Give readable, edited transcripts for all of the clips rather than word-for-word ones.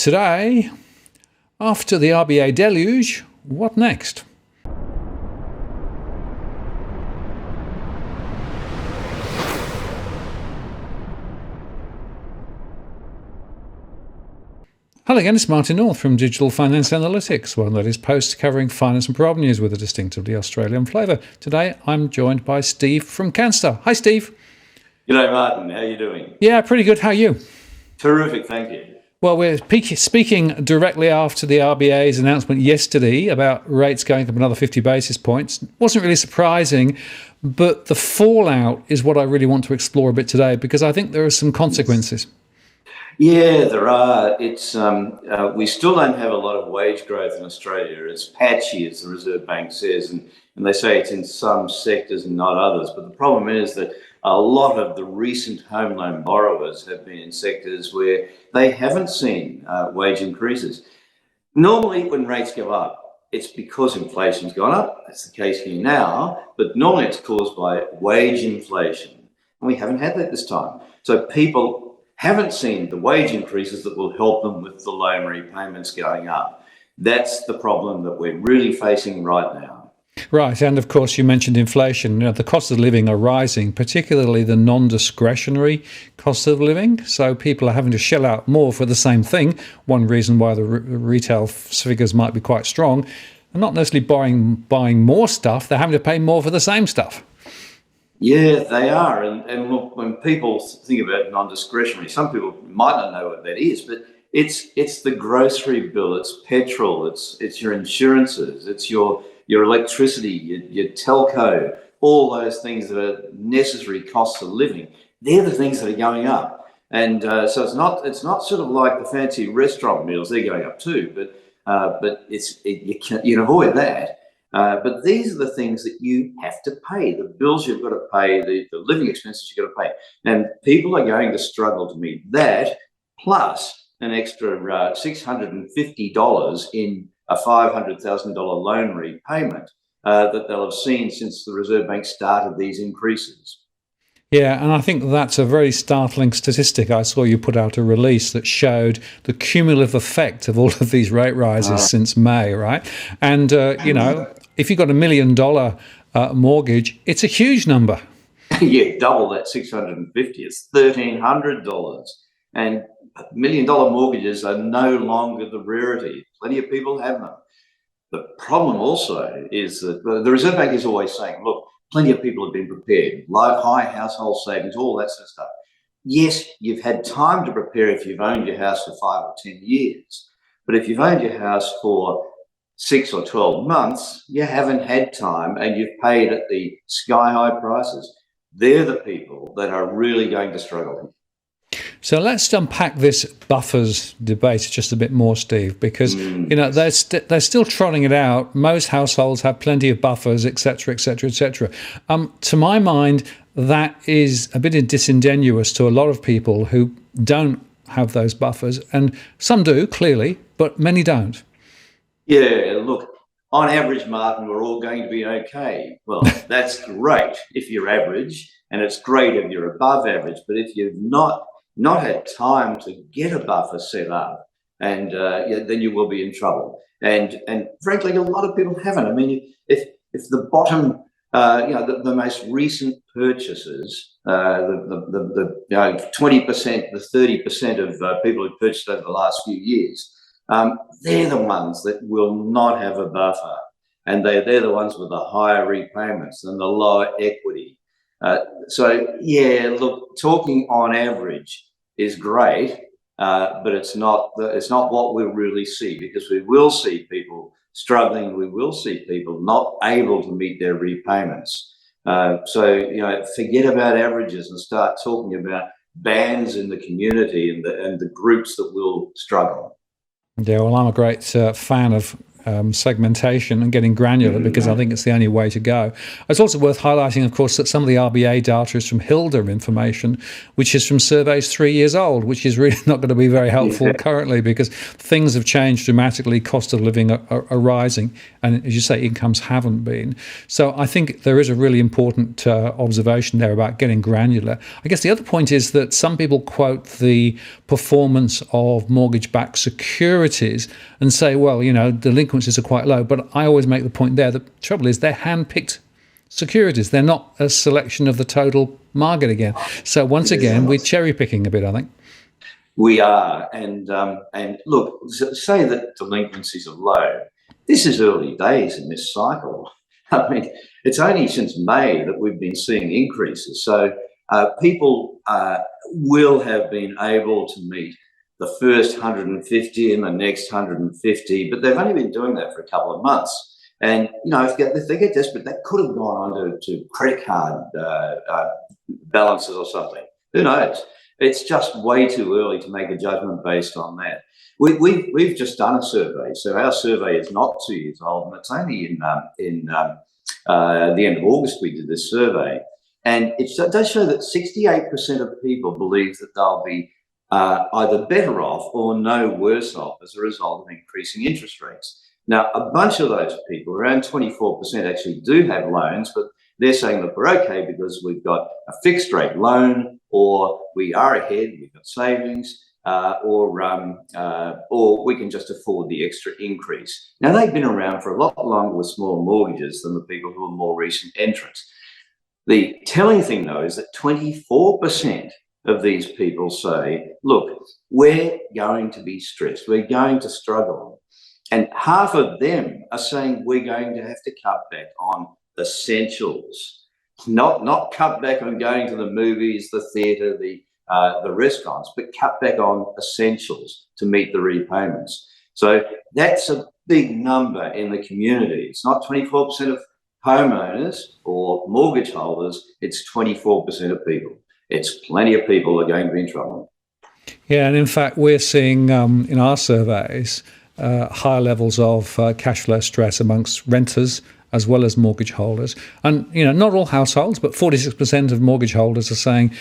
Today, after the RBA deluge, what next? Hello again, it's Martin North from Digital Finance Analytics, one that is posts covering finance and property news with a distinctively Australian flavour. Today, I'm joined by Steve from Canstar. Hi, Steve. G'day, Martin. How are you doing? Yeah, pretty good. How are you? Terrific, thank you. Well, we're speaking directly after the RBA's announcement yesterday about rates going up another 50 basis points. It wasn't really surprising, but the fallout is what I really want to explore a bit today, because I think there are some consequences. Yeah, there are. It's we still don't have a lot of wage growth in Australia. It's patchy, as the Reserve Bank says, and they say it's in some sectors and not others. But the problem is that a lot of the recent home loan borrowers have been in sectors where they haven't seen wage increases. Normally, when rates go up, it's because inflation's gone up. That's the case here now. But normally it's caused by wage inflation. And we haven't had that this time. So people haven't seen the wage increases that will help them with the loan repayments going up. That's the problem that we're really facing right now. Right, and of course you mentioned inflation. You know, the costs of living are rising, particularly the non-discretionary cost of living. So people are having to shell out more for the same thing. One reason why the retail figures might be quite strong. They're not necessarily buying more stuff, they're having to pay more for the same stuff. Yeah, they are. And look, when people think about non-discretionary, some people might not know what that is, but it's the grocery bill, it's petrol, it's your insurances, it's your electricity, your telco, all those things that are necessary costs of living. They're the things that are going up. And so it's not sort of like the fancy restaurant meals, they're going up too, but you can avoid that. But these are the things that you have to pay, the bills you've got to pay, the living expenses you've got to pay. And people are going to struggle to meet that, plus an extra $650 in a $500,000 loan repayment that they'll have seen since the Reserve Bank started these increases. Yeah, and I think that's a very startling statistic. I saw you put out a release that showed the cumulative effect of all of these rate rises since May, right? And, you know, if you've got $1 million mortgage, it's a huge number. Yeah, double that 650. It's $1,300. And $1 million mortgages are no longer the rarity. Plenty of people have them. The problem also is that the Reserve Bank is always saying, look, plenty of people have been prepared, high household savings, all that sort of stuff. Yes, you've had time to prepare if you've owned your house for 5 or 10 years. But if you've owned your house for 6 or 12 months, you haven't had time and you've paid at the sky-high prices. They're the people that are really going to struggle. So let's unpack this buffers debate just a bit more, Steve, because you know they're still trotting it out. Most households have plenty of buffers, etc., etc., etc. To my mind, that is a bit disingenuous to a lot of people who don't have those buffers, and some do clearly, but many don't. Yeah, look, on average, Martin, we're all going to be okay. Well, that's great if you're average, and it's great if you're above average. But if you've not had time to get a buffer set up, and then you will be in trouble. And frankly, a lot of people haven't. I mean, if the bottom, the most recent purchases, the 20%, the 30% of people who purchased over the last few years, they're the ones that will not have a buffer, and they're the ones with the higher repayments and the lower equity. So yeah, look, talking on average is great, but it's not what we'll really see, because we will see people struggling. We will see people not able to meet their repayments. So you know, forget about averages and start talking about bands in the community and the groups that will struggle. Yeah, well, I'm a great fan of segmentation and getting granular, because I think it's the only way to go. It's also worth highlighting, of course, that some of the RBA data is from HILDA information, which is from surveys 3 years old, which is really not going to be very helpful currently, because things have changed dramatically. Cost of living are rising, and as you say, incomes haven't been. So I think there is a really important observation there about getting granular. I guess the other point is that some people quote the performance of mortgage-backed securities and say, well, delinquencies are quite low. But I always make the point there, the trouble is they're hand-picked securities. They're not a selection of the total market again. So once again, we're cherry-picking a bit, I think. We are. And look, say that delinquencies are low. This is early days in this cycle. I mean, it's only since May that we've been seeing increases. So people will have been able to meet the first 150 and the next 150, but they've only been doing that for a couple of months. And, if they get desperate, that could have gone on to credit card balances or something. Who knows? It's just way too early to make a judgment based on that. We've just done a survey. So our survey is not 2 years old, and it's only in the end of August we did this survey. And it does show that 68% of people believe that they'll be either better off or no worse off as a result of increasing interest rates. Now, a bunch of those people, around 24%, actually do have loans, but they're saying that we're okay because we've got a fixed rate loan, or we are ahead, we've got savings, or we can just afford the extra increase. Now, they've been around for a lot longer with small mortgages than the people who are more recent entrants. The telling thing, though, is that 24% of these people say, look, we're going to be stressed, we're going to struggle. And half of them are saying we're going to have to cut back on essentials, not cut back on going to the movies, the theatre, the restaurants, but cut back on essentials to meet the repayments. So that's a big number in the community. It's not 24% of homeowners or mortgage holders, it's 24% of people. It's plenty of people are going to be in trouble. Yeah, and in fact, we're seeing in our surveys higher levels of cash flow stress amongst renters as well as mortgage holders. And, not all households, but 46% of mortgage holders are saying,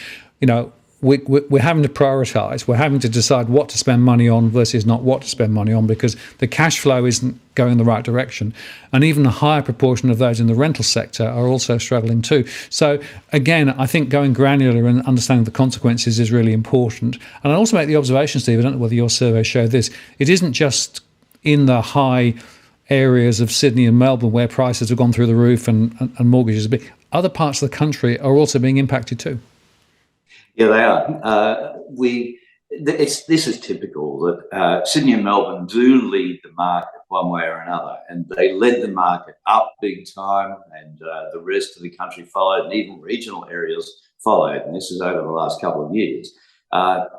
we're having to prioritise. We're having to decide what to spend money on versus not what to spend money on, because the cash flow isn't going in the right direction. And even a higher proportion of those in the rental sector are also struggling too. So again, I think going granular and understanding the consequences is really important. And I also make the observation, Steve, I don't know whether your survey showed this, it isn't just in the high areas of Sydney and Melbourne where prices have gone through the roof and mortgages are big. Other parts of the country are also being impacted too. Yeah, they are. This is typical that Sydney and Melbourne do lead the market one way or another, and they led the market up big time, and the rest of the country followed, and even regional areas followed. And this is over the last couple of years.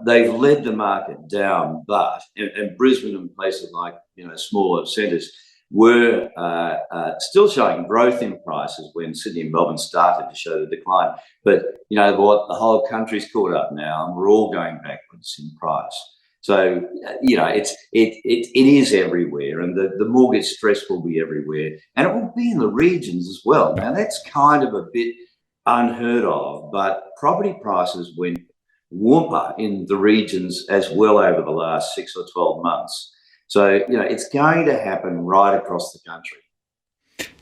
They've led the market down, but and Brisbane and places like smaller centres were still showing growth in prices when Sydney and Melbourne started to show the decline. But you know what? The whole country's caught up now, and we're all going backwards in price. So it is everywhere, and the mortgage stress will be everywhere, and it will be in the regions as well. Now that's kind of a bit unheard of, but property prices went whoomper in the regions as well over the last 6 or 12 months. So, it's going to happen right across the country.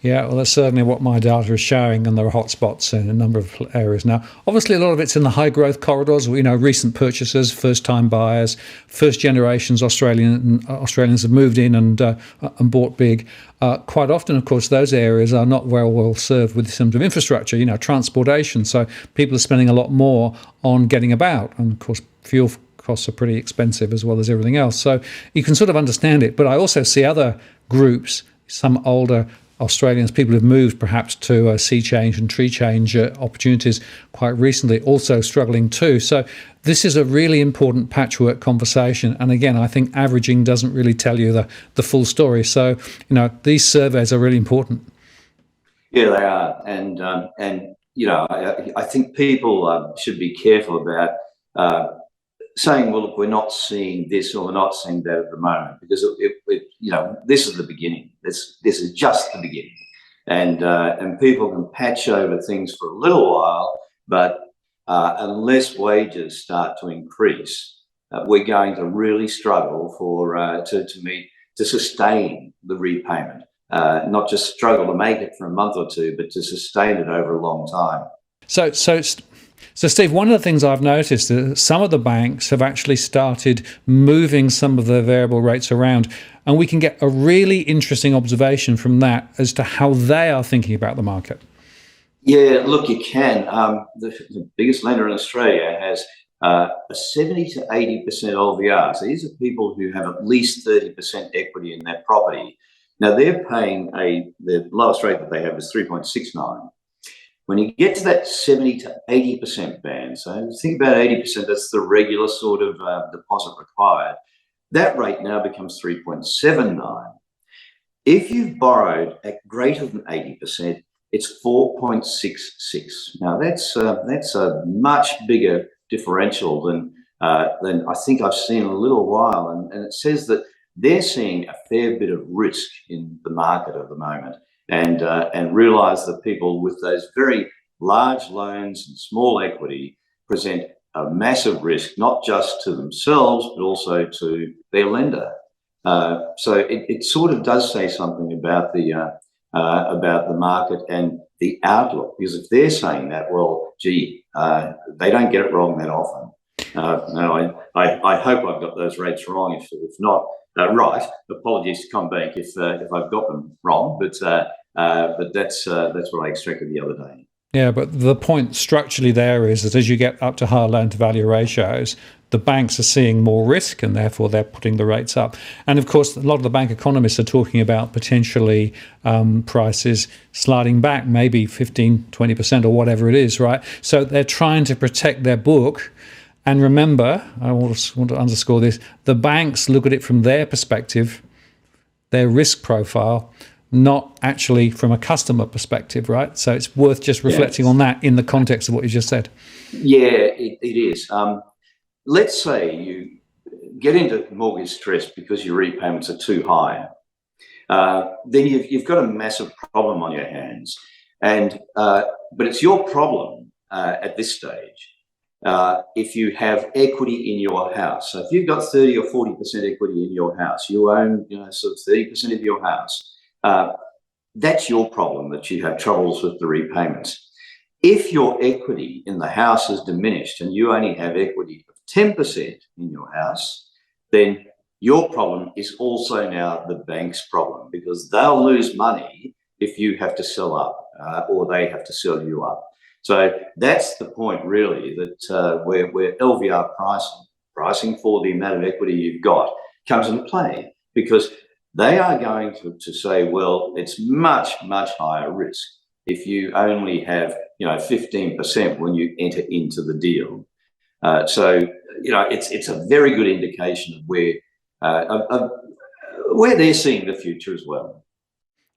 Yeah, well, that's certainly what my data is showing, and there are hotspots in a number of areas now. Obviously, a lot of it's in the high growth corridors. Recent purchasers, first time buyers, first generations Australians have moved in and bought big. Quite often, of course, those areas are not very well served with terms of infrastructure, transportation. So people are spending a lot more on getting about, and of course, fuel costs are pretty expensive as well as everything else. So you can sort of understand it. But I also see other groups, some older Australians, people who've moved perhaps to sea change and tree change opportunities quite recently, also struggling too. So this is a really important patchwork conversation. And again, I think averaging doesn't really tell you the full story. So, these surveys are really important. Yeah, they are. And I think people should be careful about saying, well, look, we're not seeing this or we're not seeing that at the moment, because this is the beginning. This is just the beginning, and people can patch over things for a little while, but unless wages start to increase, we're going to really struggle to sustain the repayment. Not just struggle to make it for a month or two, but to sustain it over a long time. So, Steve, one of the things I've noticed is that some of the banks have actually started moving some of their variable rates around, and we can get a really interesting observation from that as to how they are thinking about the market. Yeah, look, you can. The biggest lender in Australia has a 70 to 80% LVR. So these are people who have at least 30% equity in their property. Now they're paying the lowest rate that they have is 3.69. When you get to that 70 to 80% band, so think about 80%, that's the regular sort of deposit required. That rate now becomes 3.79. If you've borrowed at greater than 80%, it's 4.66. Now that's a much bigger differential than I think I've seen in a little while, and it says that they're seeing a fair bit of risk in the market at the moment, and realise that people with those very large loans and small equity present a massive risk, not just to themselves but also to their lender. So it sort of does say something about the market and the outlook, because if they're saying that, well, gee, they don't get it wrong that often. No, I hope I've got those rates wrong. If not right, apologies to CommBank if I've got them wrong. But that's what I extracted the other day. Yeah, but the point structurally there is that as you get up to higher loan-to-value ratios, the banks are seeing more risk and therefore they're putting the rates up. And of course, a lot of the bank economists are talking about potentially prices sliding back, maybe 15, 20% or whatever it is, right? So they're trying to protect their book. And remember, I want to underscore this, the banks look at it from their perspective, their risk profile, not actually from a customer perspective, right? So it's worth just reflecting on that in the context of what you just said. Yeah, it is. Let's say you get into mortgage stress because your repayments are too high. Then you've got a massive problem on your hands, but it's your problem at this stage. If you have equity in your house, so if you've got 30 or 40% equity in your house, you own sort of 30% of your house. That's your problem, that you have troubles with the repayments. If your equity in the house is diminished and you only have equity of 10% in your house, then your problem is also now the bank's problem, because they'll lose money if you have to sell up or they have to sell you up. So that's the point, really, that where LVR pricing for the amount of equity you've got comes into play, because they are going to say, well, it's much, much higher risk if you only have 15% when you enter into the deal. So it's a very good indication of where they're seeing the future as well.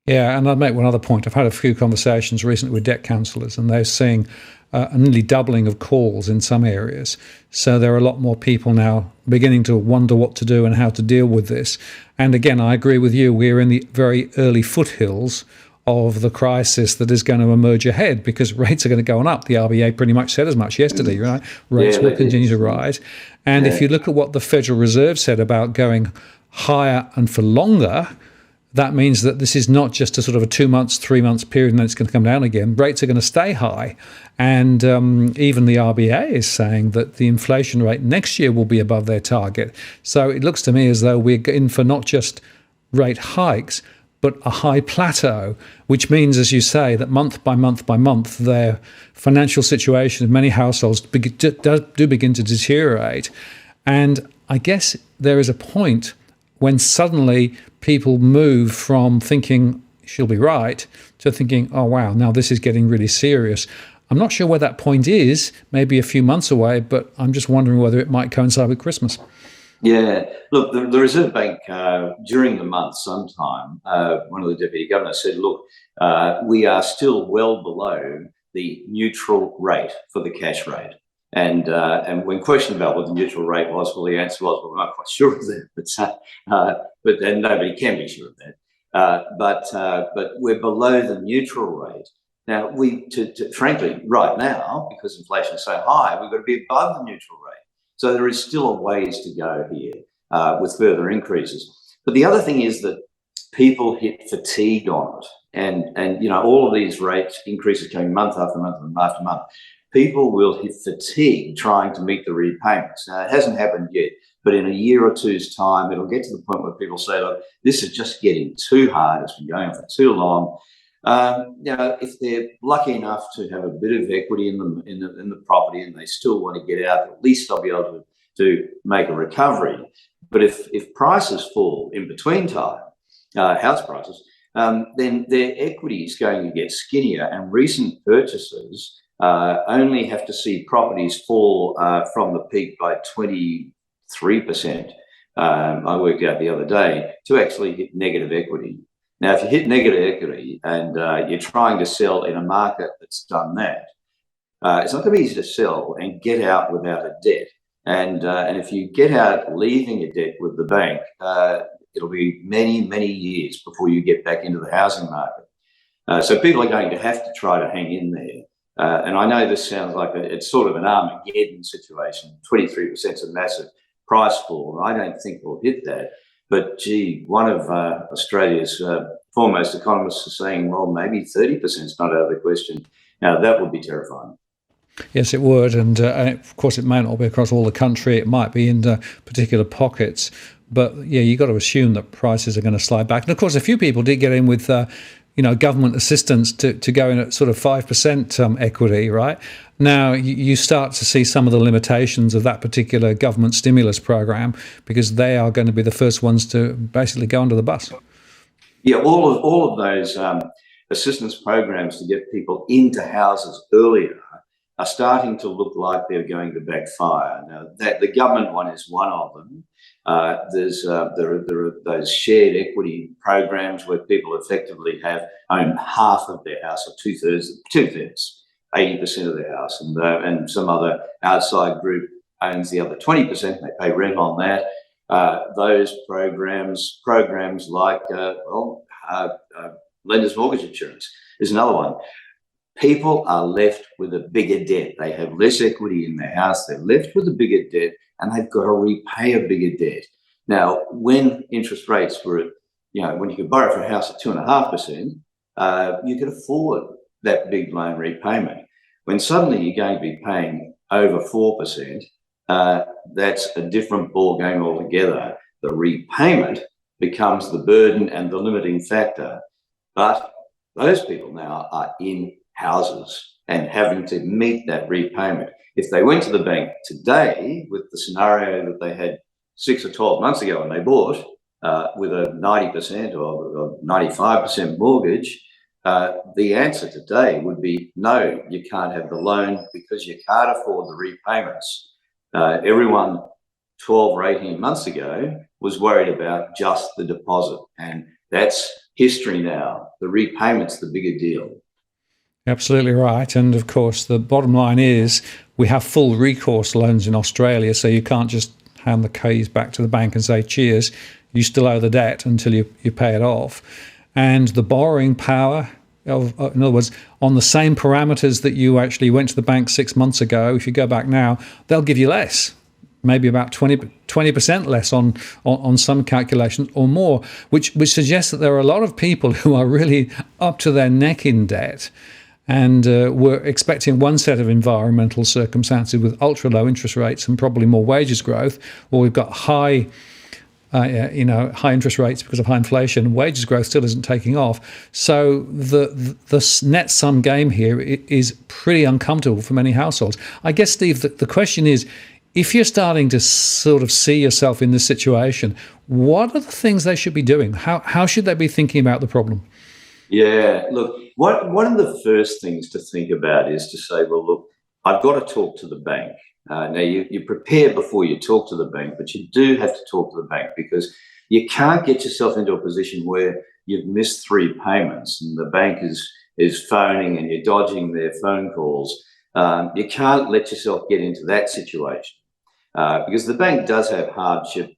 Yeah, and I'd make one other point. I've had a few conversations recently with debt counsellors, and they're seeing a nearly doubling of calls in some areas. So there are a lot more people now beginning to wonder what to do and how to deal with this. And again, I agree with you. We're in the very early foothills of the crisis that is going to emerge ahead, because rates are going to go on up. The RBA pretty much said as much yesterday, right? Rates will continue to rise. And if you look at what the Federal Reserve said about going higher and for longer, that means that this is not just a sort of a 2 months, 3 months period and then it's going to come down again. Rates are going to stay high. And even the RBA is saying that the inflation rate next year will be above their target. So it looks to me as though we're in for not just rate hikes, but a high plateau, which means, as you say, that month by month by month, their financial situation of many households do begin to deteriorate. And I guess there is a point when suddenly people move from thinking she'll be right to thinking, oh, wow, now this is getting really serious. I'm not sure where that point is, maybe a few months away, but I'm just wondering whether it might coincide with Christmas. Yeah, look, the Reserve Bank during the month sometime, one of the deputy governors said, look, we are still well below the neutral rate for the cash rate. And when questioned about what the neutral rate was, well, the answer was, well, we're not quite sure of that, but then nobody can be sure of that. But we're below the neutral rate. Now, frankly, right now, because inflation is so high, we've got to be above the neutral rate. So there is still a ways to go here with further increases. But the other thing is that people hit fatigue on it. And you know, all of these rate increases going month after month and after month, people will hit fatigue trying to meet the repayments. Now, it hasn't happened yet, but in a year or two's time, it'll get to the point where people say, look, this is just getting too hard. It's been going on for too long. You know, if they're lucky enough to have a bit of equity in the property and they still want to get out, at least they'll be able to make a recovery. But if prices fall in between time, house prices, then their equity is going to get skinnier, and recent purchasers only have to see properties fall from the peak by 23%. I worked out the other day to actually hit negative equity. Now, if you hit negative equity and you're trying to sell in a market that's done that, it's not going to be easy to sell and get out without a debt. And if you get out leaving a debt with the bank, it'll be many, many years before you get back into the housing market. So people are going to have to try to hang in there. And I know this sounds like it's sort of an Armageddon situation. 23% is a massive price fall. I don't think we'll hit that. But gee, one of Australia's foremost economists is saying, well, maybe 30% is not out of the question. Now, that would be terrifying. Yes, it would. And of course, it may not be across all the country. It might be in particular pockets. But yeah, you've got to assume that prices are going to slide back. And of course, a few people did get in with government assistance to go in at sort of 5% equity, right? Now, you start to see some of the limitations of that particular government stimulus program, because they are going to be the first ones to basically go under the bus. Yeah, all of those assistance programs to get people into houses earlier are starting to look like they're going to backfire. Now, the government one is one of them. There are those shared equity programs where people effectively own half of their house, or two-thirds, 80% of their house, and some other outside group owns the other 20%. They pay rent on that. Those programs like lender's mortgage insurance is another one. People are left with a bigger debt. They have less equity in their house. They're left with a bigger debt, and they've got to repay a bigger debt. Now, when interest rates were when you could borrow for a house at 2.5%, you could afford that big loan repayment. When suddenly you're going to be paying over 4%, that's a different ball game altogether. The repayment becomes the burden and the limiting factor. But those people now are in houses and having to meet that repayment. If they went to the bank today with the scenario that they had 6 or 12 months ago when they bought, with a 90% or 95% mortgage, the answer today would be no, you can't have the loan because you can't afford the repayments. Everyone 12 or 18 months ago was worried about just the deposit, and that's history now. The repayment's the bigger deal. Absolutely right. And of course, the bottom line is we have full recourse loans in Australia, so you can't just hand the keys back to the bank and say, cheers, you still owe the debt until you pay it off. And the borrowing power of, in other words, on the same parameters that you actually went to the bank 6 months ago, if you go back now, they'll give you less, maybe about 20% less on some calculations or more, which suggests that there are a lot of people who are really up to their neck in debt. And we're expecting one set of environmental circumstances with ultra low interest rates and probably more wages growth, or we've got high interest rates because of high inflation. Wages growth still isn't taking off. So the net sum game here is pretty uncomfortable for many households. I guess, Steve, the question is, if you're starting to sort of see yourself in this situation, what are the things they should be doing? How should they be thinking about the problem? Yeah, look, one of the first things to think about is to say, well, look, I've got to talk to the bank. Now, you prepare before you talk to the bank, but you do have to talk to the bank, because you can't get yourself into a position where you've missed 3 payments and the bank is phoning and you're dodging their phone calls. You can't let yourself get into that situation because the bank does have hardship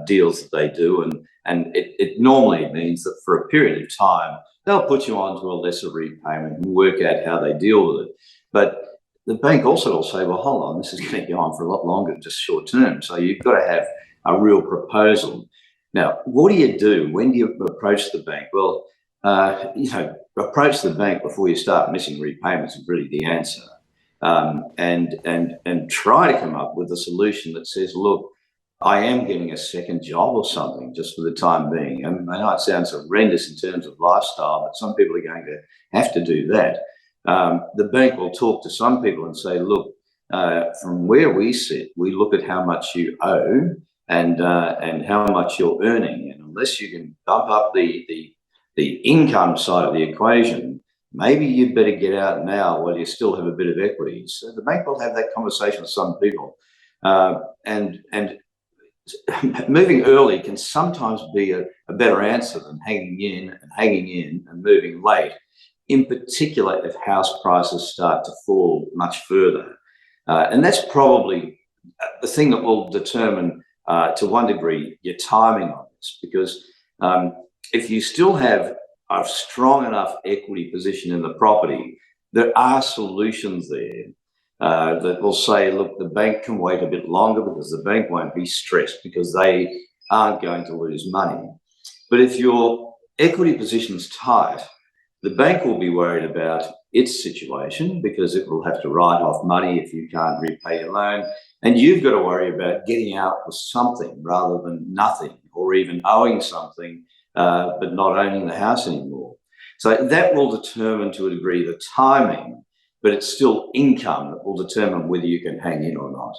deals that they do, and it normally means that for a period of time they'll put you onto a lesser repayment and work out how they deal with it. But the bank also will say, well, hold on, this is going to go on for a lot longer than just short term. So you've got to have a real proposal. Now, what do you do? When do you approach the bank? Well, approach the bank before you start missing repayments is really the answer. And try to come up with a solution that says, look, I am getting a second job or something just for the time being. And I know it sounds horrendous in terms of lifestyle, but some people are going to have to do that. The bank will talk to some people and say, look, from where we sit, we look at how much you owe and how much you're earning. And unless you can bump up the income side of the equation, maybe you'd better get out now while you still have a bit of equity. So the bank will have that conversation with some people. And moving early can sometimes be a better answer than hanging in and moving late, in particular if house prices start to fall much further. And that's probably the thing that will determine, to one degree, your timing on this, because if you still have a strong enough equity position in the property, there are solutions there that will say, look, the bank can wait a bit longer because the bank won't be stressed because they aren't going to lose money. But if your equity position's tight, the bank will be worried about its situation because it will have to write off money if you can't repay your loan. And you've got to worry about getting out with something rather than nothing, or even owing something but not owning the house anymore. So that will determine to a degree the timing, but it's still income that will determine whether you can hang in or not.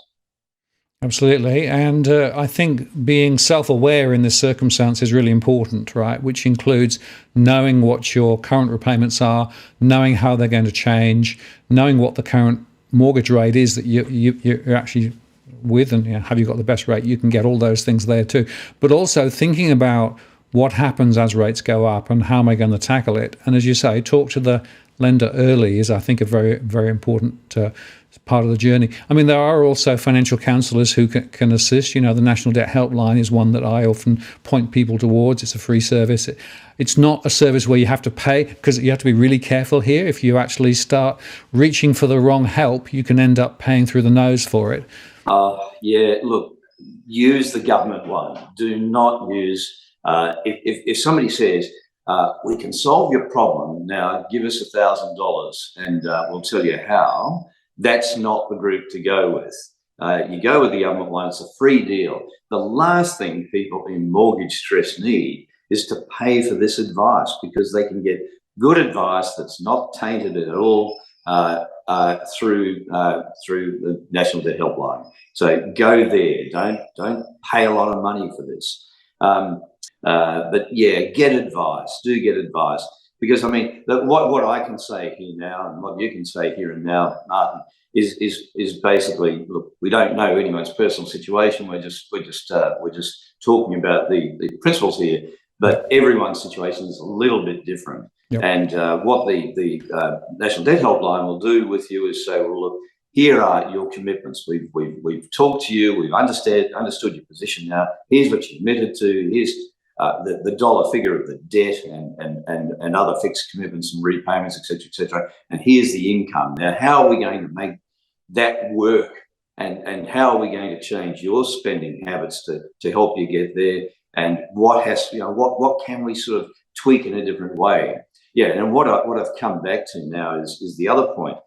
Absolutely. And I think being self-aware in this circumstance is really important, right? Which includes knowing what your current repayments are, knowing how they're going to change, knowing what the current mortgage rate is that you're actually with, and have you got the best rate? You can get all those things there too. But also thinking about what happens as rates go up and how am I going to tackle it? And as you say, talk to the lender early is, I think, a very, very important part of the journey. I mean, there are also financial counsellors who can assist. You know, the National Debt Helpline is one that I often point people towards. It's a free service. It's not a service where you have to pay, because you have to be really careful here. If you actually start reaching for the wrong help, you can end up paying through the nose for it. Yeah, look, use the government one. Do not use, if somebody says, we can solve your problem, now give us $1,000 and we'll tell you how, that's not the group to go with. You go with the government one, it's a free deal. The last thing people in mortgage stress need is to pay for this advice, because they can get good advice that's not tainted at all through the National Debt Helpline. So go there. Don't pay a lot of money for this. But yeah, get advice. Do get advice, because I mean, what I can say here now and what you can say here and now, Martin, is basically, look, we don't know anyone's personal situation. We're just talking about the principles here, but everyone's situation is a little bit different. Yep. And what the National Debt Helpline will do with you is say, well, look, here are your commitments. We've talked to you. We've understood your position now. Here's what you committed to. Here's the dollar figure of the debt and other fixed commitments and repayments, et cetera, and here's the income. Now, how are we going to make that work, and how are we going to change your spending habits to help you get there, and what can we sort of tweak in a different way? Yeah, and what I've come back to now is the other point.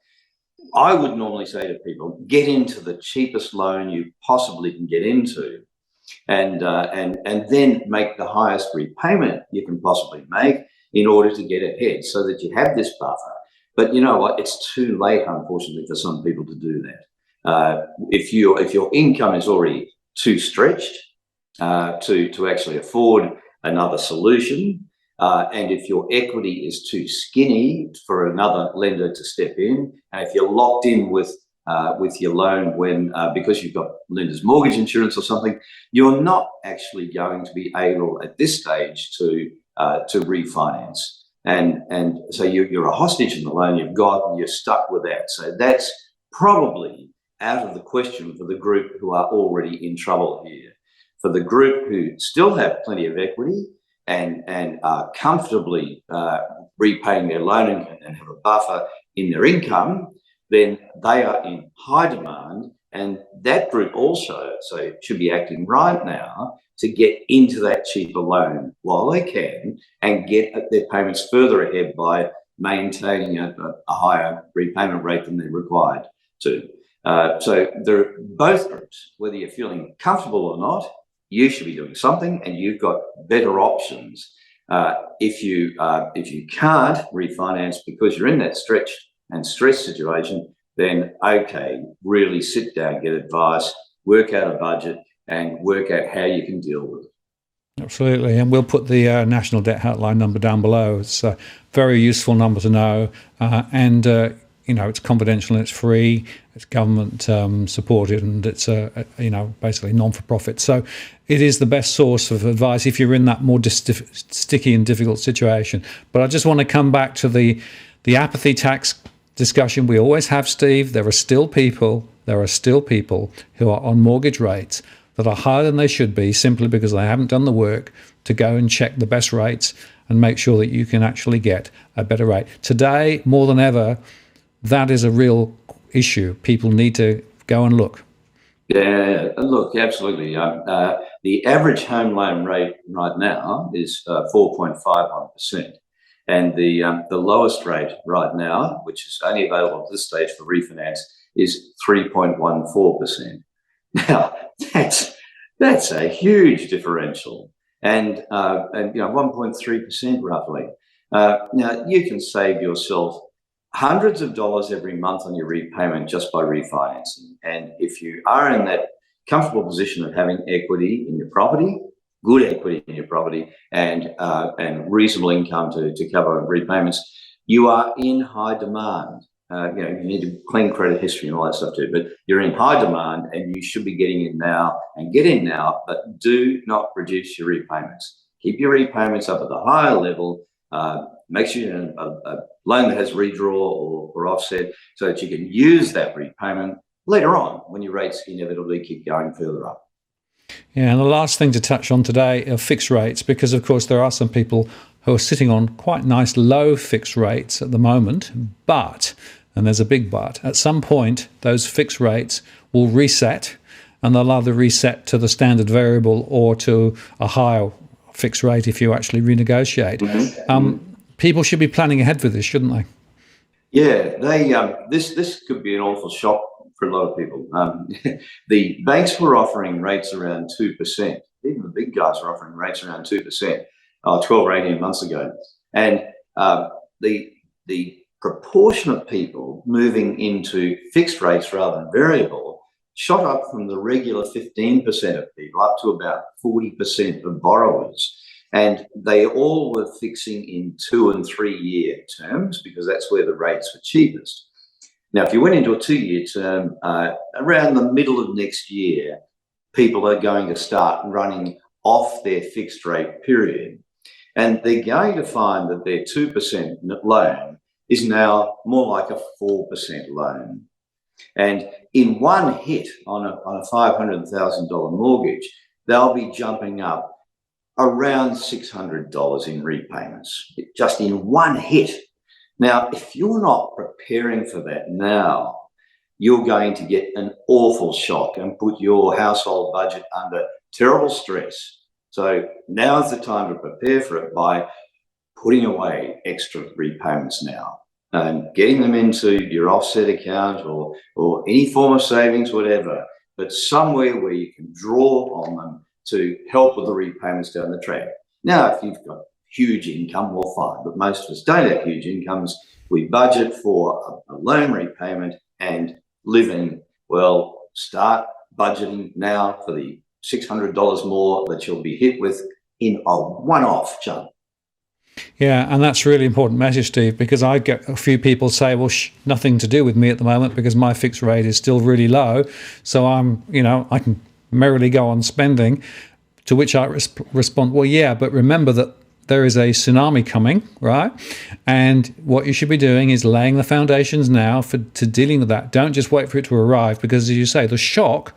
I would normally say to people, get into the cheapest loan you possibly can get into, and then make the highest repayment you can possibly make in order to get ahead, so that you have this buffer. But you know what? It's too late, unfortunately, for some people to do that. If your income is already too stretched to actually afford another solution, and if your equity is too skinny for another lender to step in, and if you're locked in with your loan when because you've got lender's mortgage insurance or something, you're not actually going to be able at this stage to refinance. and so you're a hostage in the loan you've got, and you're stuck with that. So that's probably out of the question for the group who are already in trouble here. For the group who still have plenty of equity and are comfortably repaying their loan and have a buffer in their income, then they are in high demand, and that group also should be acting right now to get into that cheaper loan while they can and get their payments further ahead by maintaining a higher repayment rate than they're required to. So both groups, whether you're feeling comfortable or not, you should be doing something, and you've got better options. If you can't refinance because you're in that stretched and stressed situation, then okay, really sit down, get advice, work out a budget, and work out how you can deal with it. Absolutely, and we'll put the National Debt Hotline number down below. It's a very useful number to know, and it's confidential and it's free. It's government supported, and it's basically non-for-profit. So it is the best source of advice if you're in that more sticky and difficult situation. But I just want to come back to the apathy tax discussion we always have, Steve. There are still people who are on mortgage rates that are higher than they should be simply because they haven't done the work to go and check the best rates and make sure that you can actually get a better rate. Today, more than ever, that is a real issue. People need to go and look. Yeah, look, absolutely. The average home loan rate right now is 4.51%. And the lowest rate right now, which is only available at this stage for refinance, is 3.14%. Now, that's a huge differential, and 1.3% roughly. Now, you can save yourself hundreds of dollars every month on your repayment just by refinancing. And if you are in that comfortable position of having equity in your property, good equity in your property, and reasonable income to cover repayments, you are in high demand. You need a clean credit history and all that stuff too, but you're in high demand and you should be getting in now, and get in now, but do not reduce your repayments. Keep your repayments up at the higher level. Make sure you're in a loan that has redraw or offset so that you can use that repayment later on when your rates inevitably keep going further up. Yeah, and the last thing to touch on today are fixed rates, because of course there are some people who are sitting on quite nice low fixed rates at the moment, but, and there's a big but, at some point those fixed rates will reset, and they'll either reset to the standard variable or to a higher fixed rate if you actually renegotiate. Mm-hmm. People should be planning ahead for this, shouldn't they? Yeah, this could be an awful shock for a lot of people. The banks were offering rates around 2%. Even the big guys were offering rates around 2%, 12 or 18 months ago. And the proportion of people moving into fixed rates rather than variable shot up from the regular 15% of people up to about 40% of borrowers. And they all were fixing in 2 and 3 year terms because that's where the rates were cheapest. Now, if you went into a 2-year term, around the middle of next year, people are going to start running off their fixed rate period. And they're going to find that their 2% loan is now more like a 4% loan. And in one hit on a $500,000 mortgage, they'll be jumping up around $600 in repayments, just in one hit. Now, if you're not preparing for that now, you're going to get an awful shock and put your household budget under terrible stress. So now's the time to prepare for it by putting away extra repayments now and getting them into your offset account or any form of savings, whatever, but somewhere where you can draw on them to help with the repayments down the track. Now, if you've got huge income, well, fine, but most of us don't have huge incomes. We budget for a loan repayment and living. Well, start budgeting now for the $600 more that you'll be hit with in a one-off jump. Yeah, and that's really important message, Steve, because I get a few people say, well, nothing to do with me at the moment because my fixed rate is still really low. So I can merrily go on spending, to which I respond, well, yeah, but remember that there is a tsunami coming, right? And what you should be doing is laying the foundations now to dealing with that. Don't just wait for it to arrive, because, as you say, the shock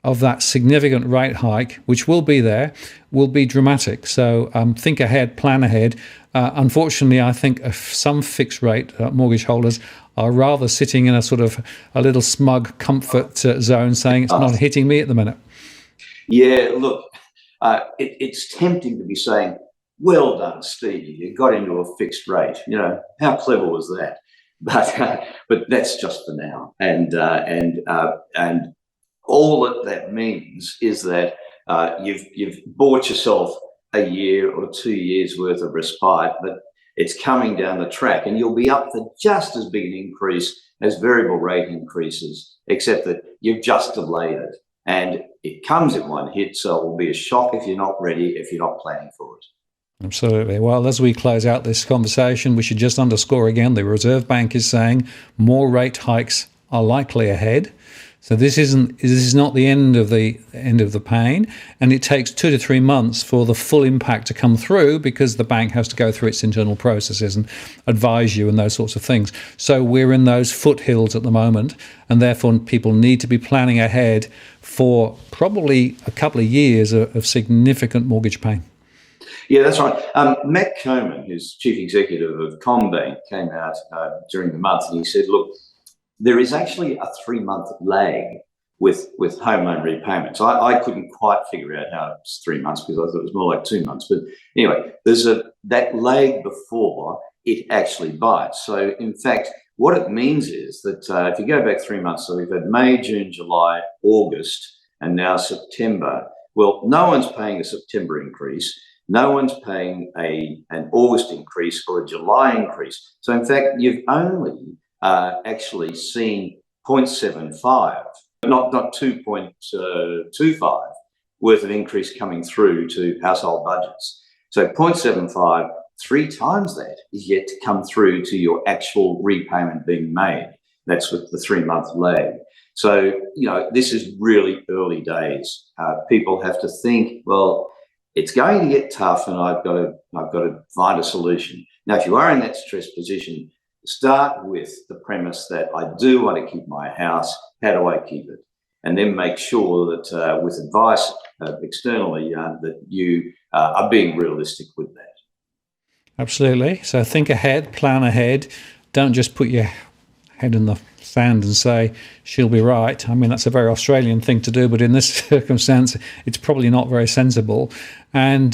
of that significant rate hike, which will be there, will be dramatic. So think ahead, plan ahead. Unfortunately, I think some fixed rate mortgage holders are rather sitting in a sort of a little smug comfort zone, saying it's not hitting me at the minute. Yeah, look, it's tempting to be saying, well done, Steve, you got into a fixed rate. You know, how clever was that? But that's just for now. And all that means is that you've bought yourself a year or 2 years worth of respite, but it's coming down the track, and you'll be up for just as big an increase as variable rate increases, except that you've just delayed it. And it comes in one hit, so it will be a shock if you're not ready, if you're not planning for it. Absolutely. Well, as we close out this conversation, we should just underscore again, the Reserve Bank is saying more rate hikes are likely ahead. So this is not the end of the pain, and it takes 2 to 3 months for the full impact to come through, because the bank has to go through its internal processes and advise you and those sorts of things. So we're in those foothills at the moment, and therefore people need to be planning ahead for probably a couple of years of significant mortgage pain. Yeah, that's right. Matt Coman, who's chief executive of CommBank, came out during the month, and he said, look, there is actually a 3-month lag with home loan repayments. I couldn't quite figure out how it's 3 months, because I thought it was more like 2 months. But anyway, there's that lag before it actually bites. So in fact, what it means is that if you go back 3 months, so we've had May, June, July, August, and now September. Well, no one's paying a September increase. No one's paying an August increase or a July increase. So in fact, you've only actually seen 0.75, not 2.25 worth of increase coming through to household budgets. So 0.75, 3 times that is yet to come through to your actual repayment being made. That's with the 3-month lag. So, you know, this is really early days. People have to think, well, it's going to get tough, and I've got to find a solution. Now, if you are in that stressed position, start with the premise that I do want to keep my house. How do I keep it? And then make sure that with advice externally that you are being realistic with that. Absolutely. So think ahead, plan ahead. Don't just put your head in the sand and say, she'll be right. I mean, that's a very Australian thing to do, but in this circumstance, it's probably not very sensible. And,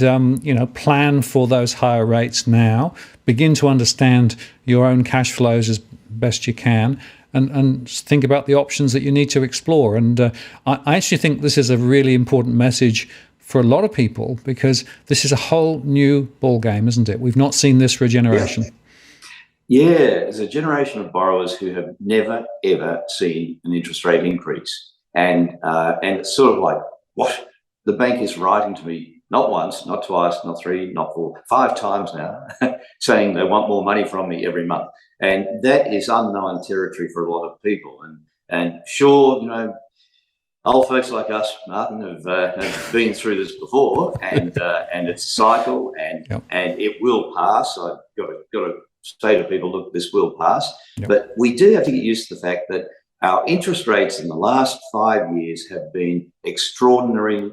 plan for those higher rates now. Begin to understand your own cash flows as best you can, and think about the options that you need to explore. And I actually think this is a really important message for a lot of people, because this is a whole new ball game, isn't it? We've not seen this for a generation. Yeah, there's a generation of borrowers who have never, ever seen an interest rate increase. And it's sort of like, what? The bank is writing to me not once, not twice, not 3, not 4, 5 times now, saying they want more money from me every month. And that is unknown territory for a lot of people. And sure, old folks like us, Martin, have been through this before, and it's a cycle, and it will pass. I've got to say to people, look, this will pass. Yep. But we do have to get used to the fact that our interest rates in the last 5 years have been extraordinarily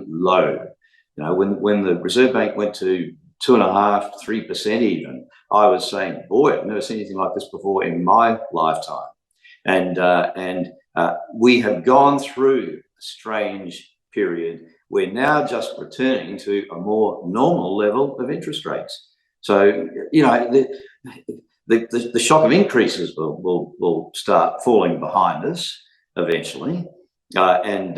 low. When the Reserve Bank went to 2.5%, 3% even, I was saying, boy, I've never seen anything like this before in my lifetime. And we have gone through a strange period. We're now just returning to a more normal level of interest rates. So, the shock of increases will start falling behind us eventually, and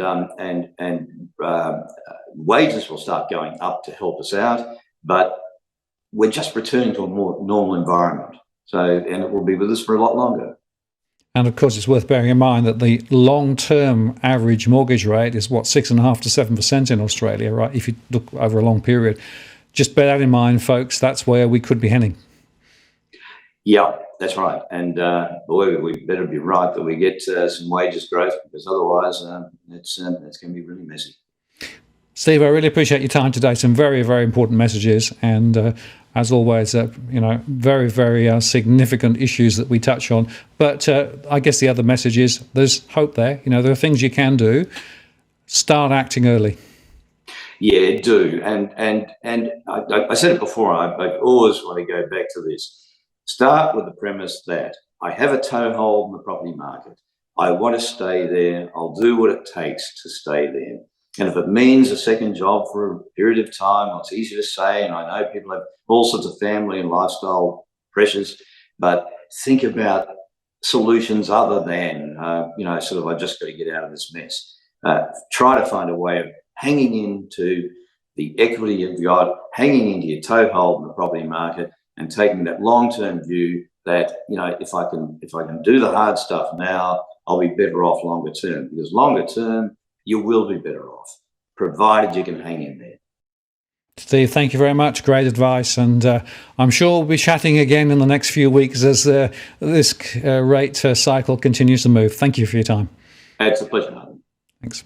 wages will start going up to help us out. But we're just returning to a more normal environment. And it will be with us for a lot longer. And of course, it's worth bearing in mind that the long-term average mortgage rate is 6.5% to 7% in Australia, right? If you look over a long period. Just bear that in mind, folks. That's where we could be heading. Yeah, that's right. And boy, we better be right that we get some wages growth, because otherwise it's going to be really messy. Steve, I really appreciate your time today. Some very, very important messages, and as always, very, very significant issues that we touch on. But I guess the other message is there's hope there. There are things you can do. Start acting early. Yeah, do. And I said it before, I always want to go back to this. Start with the premise that I have a toehold in the property market. I want to stay there. I'll do what it takes to stay there. And if it means a second job for a period of time, well, it's easy to say, and I know people have all sorts of family and lifestyle pressures, but think about solutions other than, sort of, I just got to get out of this mess. Try to find a way of hanging into the equity you've got, hanging into your toehold in the property market, and taking that long-term view that, if I can do the hard stuff now, I'll be better off longer term. Because longer term, you will be better off, provided you can hang in there. Steve, thank you very much. Great advice. And I'm sure we'll be chatting again in the next few weeks as this rate cycle continues to move. Thank you for your time. It's a pleasure, Martin. Thanks.